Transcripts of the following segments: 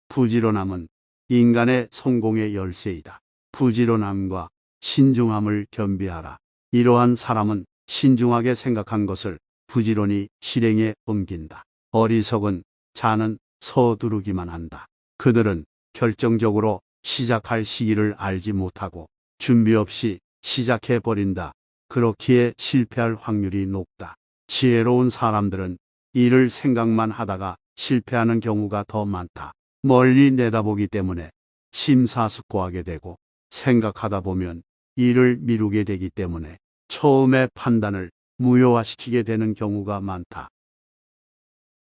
부지런함은 인간의 성공의 열쇠이다. 부지런함과 신중함을 겸비하라. 이러한 사람은 신중하게 생각한 것을 부지런히 실행에 옮긴다. 어리석은 자는 서두르기만 한다. 그들은 결정적으로 시작할 시기를 알지 못하고 준비 없이 시작해버린다. 그렇기에 실패할 확률이 높다. 지혜로운 사람들은 일을 생각만 하다가 실패하는 경우가 더 많다. 멀리 내다보기 때문에 심사숙고하게 되고 생각하다 보면 일을 미루게 되기 때문에 처음의 판단을 무효화시키게 되는 경우가 많다.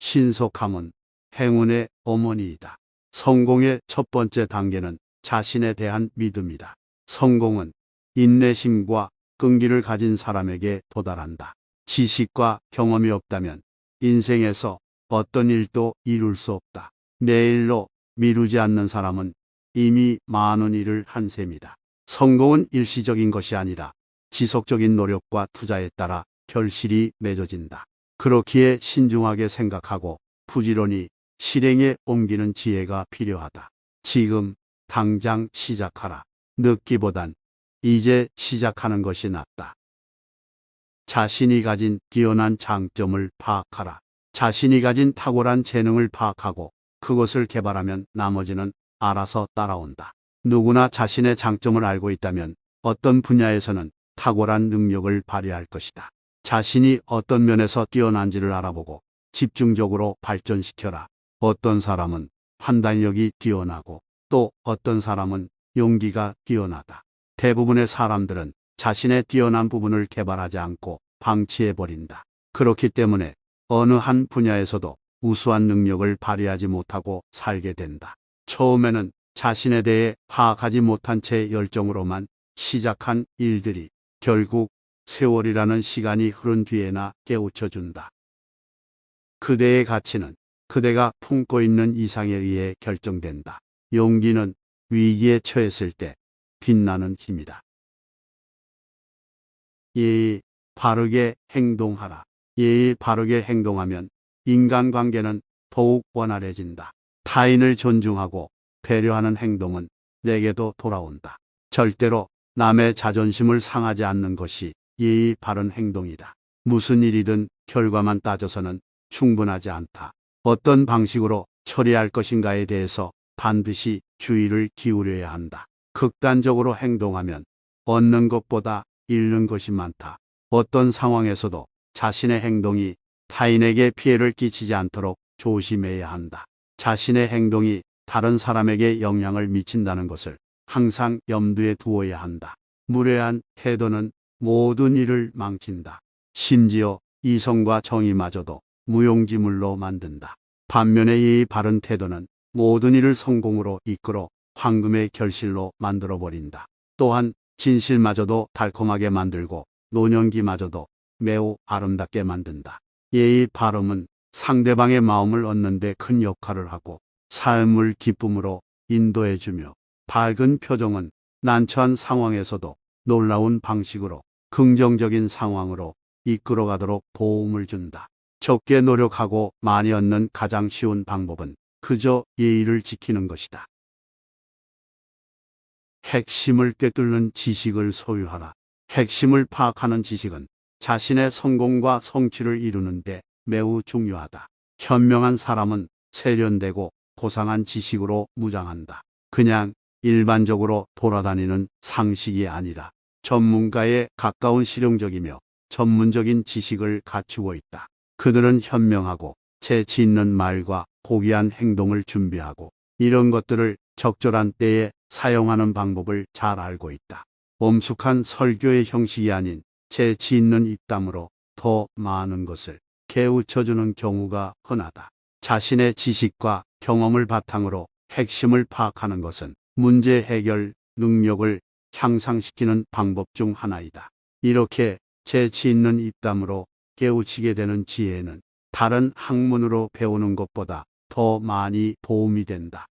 신속함은 행운의 어머니이다. 성공의 첫 번째 단계는 자신에 대한 믿음이다. 성공은 인내심과 끈기를 가진 사람에게 도달한다. 지식과 경험이 없다면 인생에서 어떤 일도 이룰 수 없다. 내일로 미루지 않는 사람은 이미 많은 일을 한 셈이다. 성공은 일시적인 것이 아니라 지속적인 노력과 투자에 따라 결실이 맺어진다. 그렇기에 신중하게 생각하고 부지런히 실행에 옮기는 지혜가 필요하다. 지금 당장 시작하라. 늦기보단 이제 시작하는 것이 낫다. 자신이 가진 뛰어난 장점을 파악하라. 자신이 가진 탁월한 재능을 파악하고 그것을 개발하면 나머지는 알아서 따라온다. 누구나 자신의 장점을 알고 있다면 어떤 분야에서는 탁월한 능력을 발휘할 것이다. 자신이 어떤 면에서 뛰어난지를 알아보고 집중적으로 발전시켜라. 어떤 사람은 판단력이 뛰어나고 또 어떤 사람은 용기가 뛰어나다. 대부분의 사람들은 자신의 뛰어난 부분을 개발하지 않고 방치해버린다. 그렇기 때문에 어느 한 분야에서도 우수한 능력을 발휘하지 못하고 살게 된다. 처음에는 자신에 대해 파악하지 못한 채 열정으로만 시작한 일들이 결국 세월이라는 시간이 흐른 뒤에나 깨우쳐준다. 그대의 가치는 그대가 품고 있는 이상에 의해 결정된다. 용기는 위기에 처했을 때 빛나는 힘이다. 예의 바르게 행동하라. 예의 바르게 행동하면 인간관계는 더욱 원활해진다. 타인을 존중하고 배려하는 행동은 내게도 돌아온다. 절대로 남의 자존심을 상하지 않는 것이 예의 바른 행동이다. 무슨 일이든 결과만 따져서는 충분하지 않다. 어떤 방식으로 처리할 것인가에 대해서 반드시 주의를 기울여야 한다. 극단적으로 행동하면 얻는 것보다 잃는 것이 많다. 어떤 상황에서도 자신의 행동이 타인에게 피해를 끼치지 않도록 조심해야 한다. 자신의 행동이 다른 사람에게 영향을 미친다는 것을 항상 염두에 두어야 한다. 무례한 태도는 모든 일을 망친다. 심지어 이성과 정의마저도 무용지물로 만든다. 반면에 이 바른 태도는 모든 일을 성공으로 이끌어 황금의 결실로 만들어버린다. 또한 진실마저도 달콤하게 만들고 노년기마저도 매우 아름답게 만든다. 예의 바름은 상대방의 마음을 얻는 데 큰 역할을 하고 삶을 기쁨으로 인도해주며 밝은 표정은 난처한 상황에서도 놀라운 방식으로 긍정적인 상황으로 이끌어가도록 도움을 준다. 적게 노력하고 많이 얻는 가장 쉬운 방법은 그저 예의를 지키는 것이다. 핵심을 꿰뚫는 지식을 소유하라. 핵심을 파악하는 지식은 자신의 성공과 성취를 이루는 데 매우 중요하다. 현명한 사람은 세련되고 고상한 지식으로 무장한다. 그냥 일반적으로 돌아다니는 상식이 아니라 전문가에 가까운 실용적이며 전문적인 지식을 갖추고 있다. 그들은 현명하고 재치 있는 말과 고귀한 행동을 준비하고 이런 것들을 적절한 때에 사용하는 방법을 잘 알고 있다. 엄숙한 설교의 형식이 아닌 재치 있는 입담으로 더 많은 것을 깨우쳐주는 경우가 흔하다. 자신의 지식과 경험을 바탕으로 핵심을 파악하는 것은 문제 해결 능력을 향상시키는 방법 중 하나이다. 이렇게 재치 있는 입담으로 깨우치게 되는 지혜는 다른 학문으로 배우는 것보다 더 많이 도움이 된다.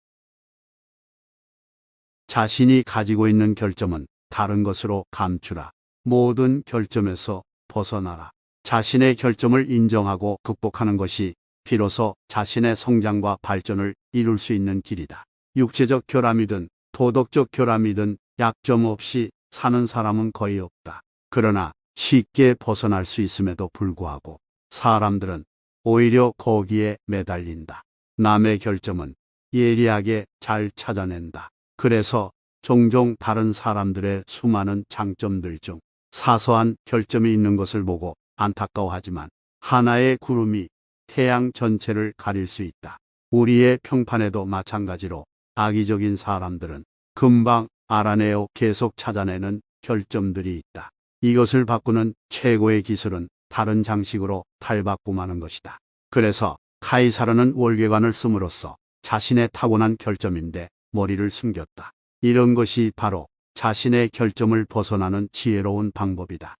자신이 가지고 있는 결점은 다른 것으로 감추라. 모든 결점에서 벗어나라. 자신의 결점을 인정하고 극복하는 것이 비로소 자신의 성장과 발전을 이룰 수 있는 길이다. 육체적 결함이든 도덕적 결함이든 약점 없이 사는 사람은 거의 없다. 그러나 쉽게 벗어날 수 있음에도 불구하고 사람들은 오히려 거기에 매달린다. 남의 결점은 예리하게 잘 찾아낸다. 그래서 종종 다른 사람들의 수많은 장점들 중 사소한 결점이 있는 것을 보고 안타까워하지만 하나의 구름이 태양 전체를 가릴 수 있다. 우리의 평판에도 마찬가지로 악의적인 사람들은 금방 알아내어 계속 찾아내는 결점들이 있다. 이것을 바꾸는 최고의 기술은 다른 장식으로 탈바꿈하는 것이다. 그래서 카이사르는 월계관을 씀으로써 자신의 타고난 결점인데 머리를 숨겼다. 이런 것이 바로 자신의 결점을 벗어나는 지혜로운 방법이다.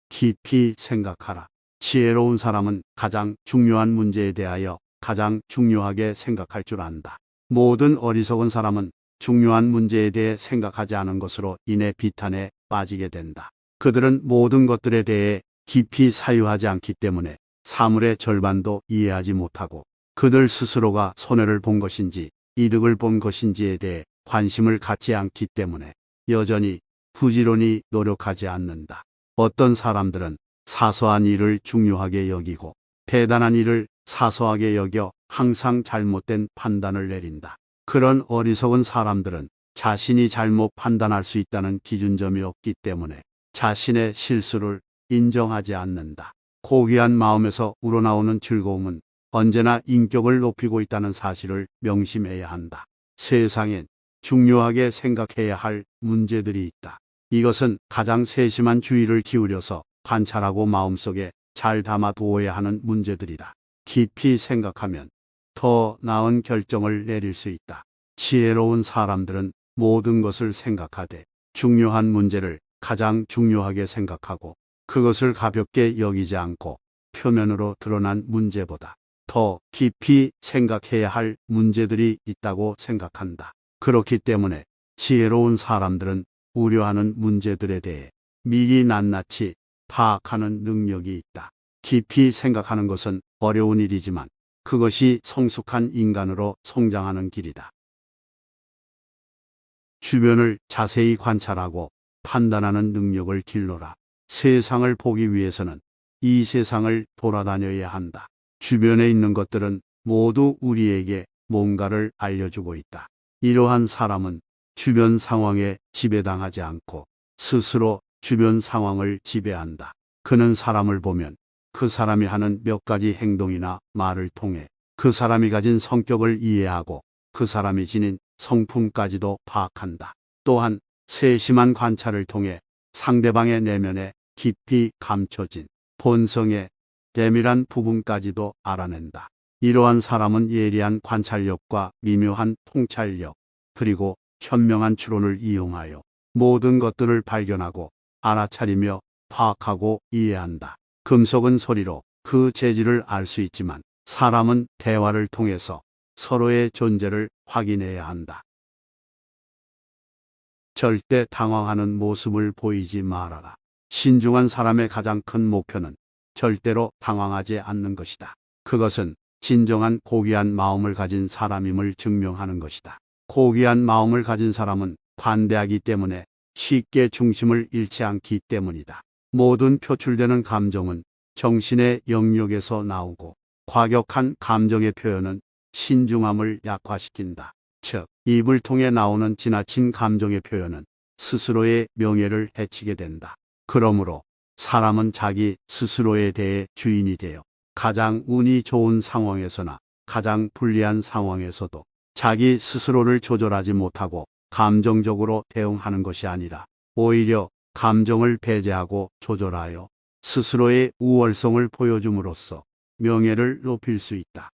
깊이 생각하라. 지혜로운 사람은 가장 중요한 문제에 대하여 가장 중요하게 생각할 줄 안다. 모든 어리석은 사람은 중요한 문제에 대해 생각하지 않은 것으로 인해 비탄에 빠지게 된다. 그들은 모든 것들에 대해 깊이 사유하지 않기 때문에 사물의 절반도 이해하지 못하고 그들 스스로가 손해를 본 것인지 이득을 본 것인지에 대해 관심을 갖지 않기 때문에 여전히 부지런히 노력하지 않는다. 어떤 사람들은 사소한 일을 중요하게 여기고 대단한 일을 사소하게 여겨 항상 잘못된 판단을 내린다. 그런 어리석은 사람들은 자신이 잘못 판단할 수 있다는 기준점이 없기 때문에 자신의 실수를 인정하지 않는다. 고귀한 마음에서 우러나오는 즐거움은 언제나 인격을 높이고 있다는 사실을 명심해야 한다. 세상엔 중요하게 생각해야 할 문제들이 있다. 이것은 가장 세심한 주의를 기울여서 관찰하고 마음속에 잘 담아두어야 하는 문제들이다. 깊이 생각하면 더 나은 결정을 내릴 수 있다. 지혜로운 사람들은 모든 것을 생각하되 중요한 문제를 가장 중요하게 생각하고 그것을 가볍게 여기지 않고 표면으로 드러난 문제보다 더 깊이 생각해야 할 문제들이 있다고 생각한다. 그렇기 때문에 지혜로운 사람들은 우려하는 문제들에 대해 미리 낱낱이 파악하는 능력이 있다. 깊이 생각하는 것은 어려운 일이지만 그것이 성숙한 인간으로 성장하는 길이다. 주변을 자세히 관찰하고 판단하는 능력을 길러라. 세상을 보기 위해서는 이 세상을 돌아다녀야 한다. 주변에 있는 것들은 모두 우리에게 뭔가를 알려주고 있다. 이러한 사람은 주변 상황에 지배당하지 않고 스스로 주변 상황을 지배한다. 그는 사람을 보면 그 사람이 하는 몇 가지 행동이나 말을 통해 그 사람이 가진 성격을 이해하고 그 사람이 지닌 성품까지도 파악한다. 또한 세심한 관찰을 통해 상대방의 내면에 깊이 감춰진 본성의 내밀한 부분까지도 알아낸다. 이러한 사람은 예리한 관찰력과 미묘한 통찰력, 그리고 현명한 추론을 이용하여 모든 것들을 발견하고 알아차리며 파악하고 이해한다. 금속은 소리로 그 재질을 알 수 있지만 사람은 대화를 통해서 서로의 존재를 확인해야 한다. 절대 당황하는 모습을 보이지 말아라. 신중한 사람의 가장 큰 목표는 절대로 당황하지 않는 것이다. 그것은 진정한 고귀한 마음을 가진 사람임을 증명하는 것이다. 고귀한 마음을 가진 사람은 관대하기 때문에 쉽게 중심을 잃지 않기 때문이다. 모든 표출되는 감정은 정신의 영역에서 나오고 과격한 감정의 표현은 신중함을 약화시킨다. 즉, 입을 통해 나오는 지나친 감정의 표현은 스스로의 명예를 해치게 된다. 그러므로 사람은 자기 스스로에 대해 주인이 되어 가장 운이 좋은 상황에서나 가장 불리한 상황에서도 자기 스스로를 조절하지 못하고 감정적으로 대응하는 것이 아니라 오히려 감정을 배제하고 조절하여 스스로의 우월성을 보여줌으로써 명예를 높일 수 있다.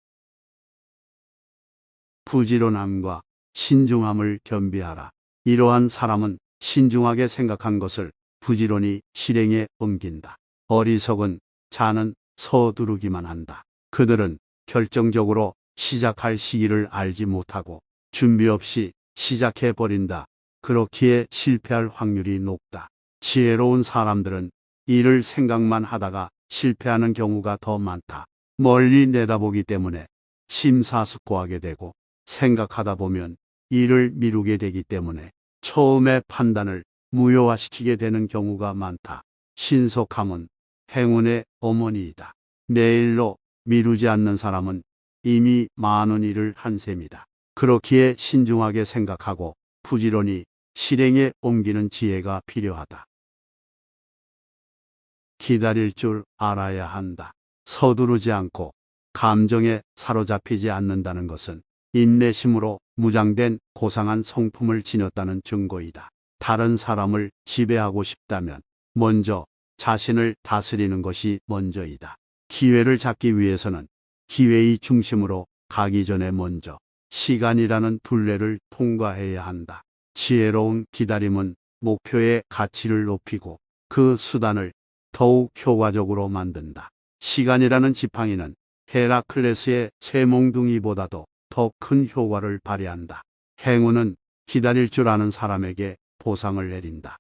부지런함과 신중함을 겸비하라. 이러한 사람은 신중하게 생각한 것을 부지런히 실행에 옮긴다. 어리석은 자는 서두르기만 한다. 그들은 결정적으로 시작할 시기를 알지 못하고 준비 없이 시작해버린다. 그렇기에 실패할 확률이 높다. 지혜로운 사람들은 일을 생각만 하다가 실패하는 경우가 더 많다. 멀리 내다보기 때문에 심사숙고하게 되고 생각하다 보면 일을 미루게 되기 때문에 처음의 판단을 무효화시키게 되는 경우가 많다. 신속함은 행운의 어머니이다. 내일로 미루지 않는 사람은 이미 많은 일을 한 셈이다. 그렇기에 신중하게 생각하고 부지런히 실행에 옮기는 지혜가 필요하다. 기다릴 줄 알아야 한다. 서두르지 않고 감정에 사로잡히지 않는다는 것은 인내심으로 무장된 고상한 성품을 지녔다는 증거이다. 다른 사람을 지배하고 싶다면 먼저 자신을 다스리는 것이 먼저이다. 기회를 잡기 위해서는 기회의 중심으로 가기 전에 먼저 시간이라는 둘레를 통과해야 한다. 지혜로운 기다림은 목표의 가치를 높이고 그 수단을 더욱 효과적으로 만든다. 시간이라는 지팡이는 헤라클레스의 쇠몽둥이보다도 더 큰 효과를 발휘한다. 행운은 기다릴 줄 아는 사람에게 보상을 내린다.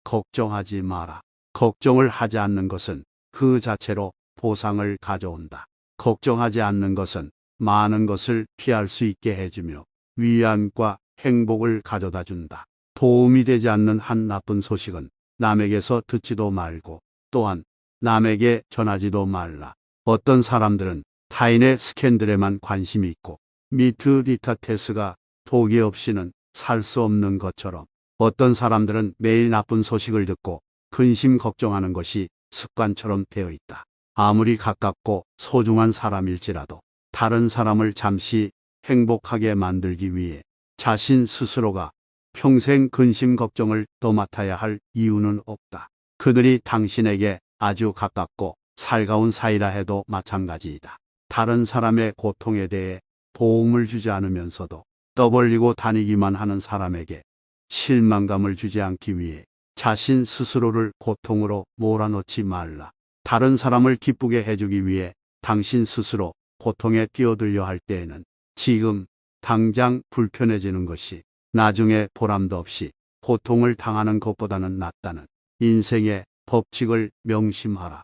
걱정하지 마라. 걱정을 하지 않는 것은 그 자체로 보상을 가져온다. 걱정하지 않는 것은 많은 것을 피할 수 있게 해주며 위안과 행복을 가져다 준다. 도움이 되지 않는 한 나쁜 소식은 남에게서 듣지도 말고 또한 남에게 전하지도 말라. 어떤 사람들은 타인의 스캔들에만 관심이 있고 미트리타테스가 독이 없이는 살 수 없는 것처럼 어떤 사람들은 매일 나쁜 소식을 듣고 근심 걱정하는 것이 습관처럼 되어 있다. 아무리 가깝고 소중한 사람일지라도 다른 사람을 잠시 행복하게 만들기 위해 자신 스스로가 평생 근심 걱정을 떠맡아야 할 이유는 없다. 그들이 당신에게 아주 가깝고 살가운 사이라 해도 마찬가지이다. 다른 사람의 고통에 대해 도움을 주지 않으면서도 떠벌리고 다니기만 하는 사람에게 실망감을 주지 않기 위해 자신 스스로를 고통으로 몰아넣지 말라. 다른 사람을 기쁘게 해주기 위해 당신 스스로 고통에 뛰어들려 할 때에는 지금 당장 불편해지는 것이 나중에 보람도 없이 고통을 당하는 것보다는 낫다는 인생의 법칙을 명심하라.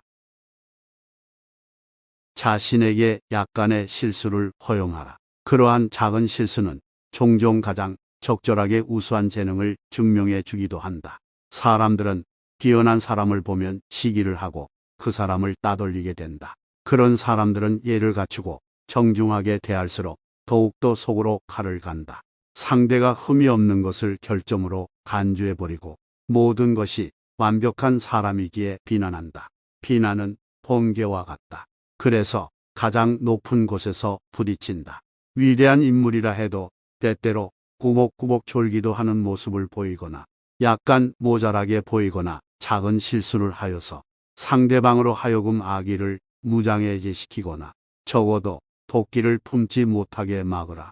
자신에게 약간의 실수를 허용하라. 그러한 작은 실수는 종종 가장 적절하게 우수한 재능을 증명해 주기도 한다. 사람들은 뛰어난 사람을 보면 시기를 하고 그 사람을 따돌리게 된다. 그런 사람들은 예를 갖추고 정중하게 대할수록 더욱더 속으로 칼을 간다. 상대가 흠이 없는 것을 결점으로 간주해버리고 모든 것이 완벽한 사람이기에 비난한다. 비난은 번개와 같다. 그래서 가장 높은 곳에서 부딪힌다. 위대한 인물이라 해도 때때로 꾸벅꾸벅 졸기도 하는 모습을 보이거나 약간 모자라게 보이거나 작은 실수를 하여서 상대방으로 하여금 악의를 무장해제시키거나 적어도 도끼를 품지 못하게 막으라.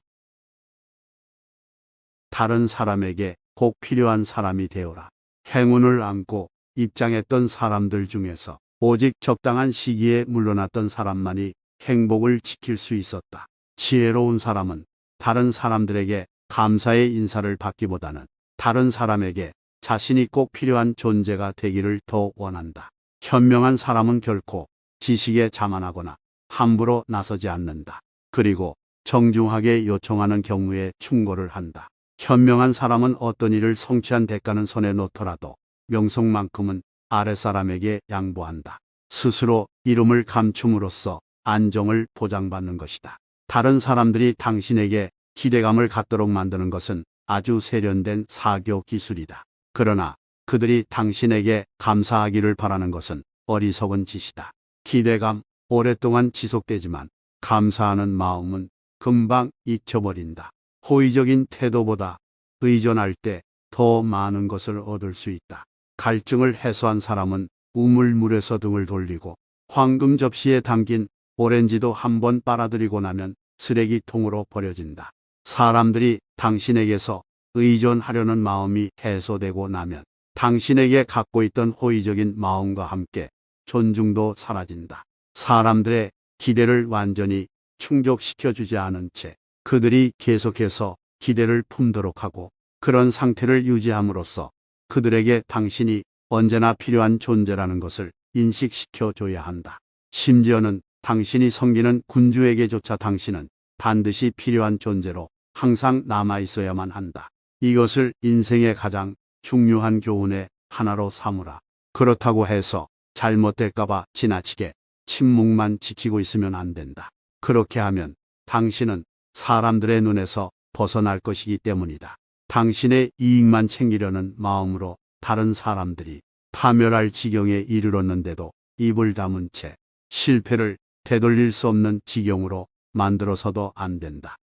다른 사람에게 꼭 필요한 사람이 되어라. 행운을 안고 입장했던 사람들 중에서 오직 적당한 시기에 물러났던 사람만이 행복을 지킬 수 있었다. 지혜로운 사람은 다른 사람들에게 감사의 인사를 받기보다는 다른 사람에게 자신이 꼭 필요한 존재가 되기를 더 원한다. 현명한 사람은 결코 지식에 자만하거나 함부로 나서지 않는다. 그리고 정중하게 요청하는 경우에 충고를 한다. 현명한 사람은 어떤 일을 성취한 대가는 손에 놓더라도 명성만큼은 아랫사람에게 양보한다. 스스로 이름을 감춤으로써 안정을 보장받는 것이다. 다른 사람들이 당신에게 기대감을 갖도록 만드는 것은 아주 세련된 사교 기술이다. 그러나 그들이 당신에게 감사하기를 바라는 것은 어리석은 짓이다. 기대감 오랫동안 지속되지만 감사하는 마음은 금방 잊혀버린다. 호의적인 태도보다 의존할 때 더 많은 것을 얻을 수 있다. 갈증을 해소한 사람은 우물물에서 등을 돌리고 황금 접시에 담긴 오렌지도 한번 빨아들이고 나면 쓰레기통으로 버려진다. 사람들이 당신에게서 의존하려는 마음이 해소되고 나면 당신에게 갖고 있던 호의적인 마음과 함께 존중도 사라진다. 사람들의 기대를 완전히 충족시켜주지 않은 채 그들이 계속해서 기대를 품도록 하고 그런 상태를 유지함으로써 그들에게 당신이 언제나 필요한 존재라는 것을 인식시켜 줘야 한다. 심지어는 당신이 섬기는 군주에게조차 당신은 반드시 필요한 존재로 항상 남아 있어야만 한다. 이것을 인생의 가장 중요한 교훈의 하나로 삼으라. 그렇다고 해서 잘못될까봐 지나치게 침묵만 지키고 있으면 안 된다. 그렇게 하면 당신은 사람들의 눈에서 벗어날 것이기 때문이다. 당신의 이익만 챙기려는 마음으로 다른 사람들이 파멸할 지경에 이르렀는데도 입을 다문 채 실패를 되돌릴 수 없는 지경으로 만들어서도 안 된다.